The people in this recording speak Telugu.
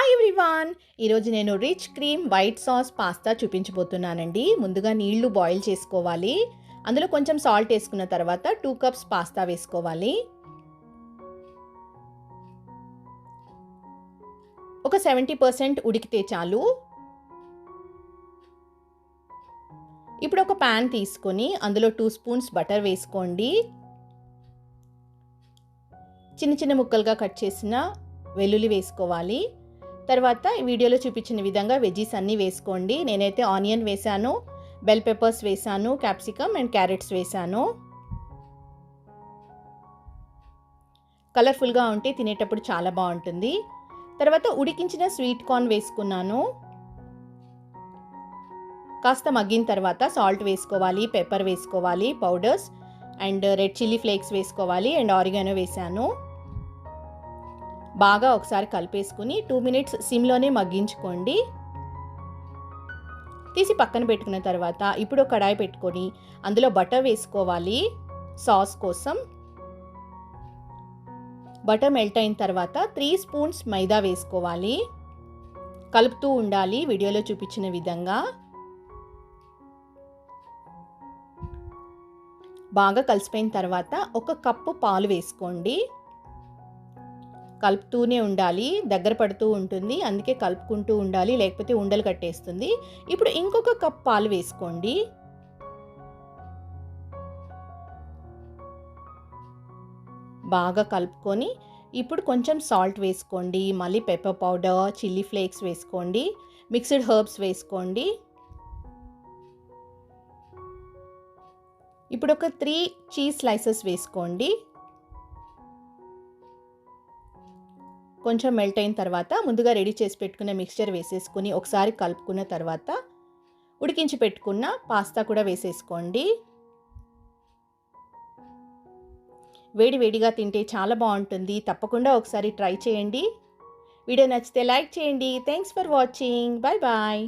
హాయ్ ఎవ్రీవాన్, ఈరోజు నేను rich cream white sauce pasta చూపించబోతున్నానండి. ముందుగా నీళ్లు బాయిల్ చేసుకోవాలి. అందులో కొంచెం సాల్ట్ వేసుకున్న తర్వాత 2 కప్స్ పాస్తా వేసుకోవాలి. ఒక 70% ఉడికితే చాలు. ఇప్పుడు ఒక ప్యాన్ తీసుకొని అందులో 2 స్పూన్స్ బటర్ వేసుకోండి. చిన్న చిన్న ముక్కలుగా కట్ చేసిన వెల్లుల్లి వేసుకోవాలి. తర్వాత వీడియోలో చూపించిన విధంగా వెజ్జీస్ అన్నీ వేసుకోండి. నేనైతే ఆనియన్ వేసాను, బెల్ పెప్పర్స్ వేసాను, క్యాప్సికమ్ అండ్ క్యారెట్స్ వేసాను. కలర్ఫుల్గా ఉంటే తినేటప్పుడు చాలా బాగుంటుంది. తర్వాత ఉడికించిన స్వీట్ కార్న్ వేసుకున్నాను. కాస్త మగ్గిన తర్వాత సాల్ట్ వేసుకోవాలి, పెప్పర్ వేసుకోవాలి, powders and red chilli flakes వేసుకోవాలి అండ్ ఆరిగానో వేసాను. బాగా ఒకసారి కలిపేసుకుని 2 మినిట్స్ సిమ్లోనే మగ్గించుకోండి. తీసి పక్కన పెట్టుకున్న తర్వాత ఇప్పుడు ఒక కడాయి పెట్టుకొని అందులో బటర్ వేసుకోవాలి సాస్ కోసం. బటర్ మెల్ట్ అయిన తర్వాత 3 స్పూన్స్ మైదా వేసుకోవాలి. కలుపుతూ ఉండాలి వీడియోలో చూపించిన విధంగా. బాగా కలిసిపోయిన తర్వాత 1 కప్పు పాలు వేసుకోండి. కలుపుతూనే ఉండాలి, దగ్గర పడుతూ ఉంటుంది, అందుకే కలుపుకుంటూ ఉండాలి, లేకపోతే ఉండలు కట్టేస్తుంది. ఇప్పుడు ఇంకొక కప్ పాలు వేసుకోండి. బాగా కలుపుకొని ఇప్పుడు కొంచెం సాల్ట్ వేసుకోండి, మళ్ళీ పెప్పర్ పౌడర్, చిల్లీ ఫ్లేక్స్ వేసుకోండి, మిక్స్డ్ హర్బ్స్ వేసుకోండి. ఇప్పుడు ఒక 3 చీజ్ స్లైసెస్ వేసుకోండి. కొంచెం మెల్ట్ అయిన తర్వాత ముందుగా రెడీ చేసి పెట్టుకున్న మిక్స్చర్ వేసేసుకుని ఒకసారి కలుపుకున్న తర్వాత ఉడికించి పెట్టుకున్న పాస్తా కూడా వేసేసుకోండి. వేడి వేడిగా తింటే చాలా బాగుంటుంది. తప్పకుండా ఒకసారి ట్రై చేయండి. వీడియో నచ్చితే లైక్ చేయండి. Thanks for watching. Bye bye.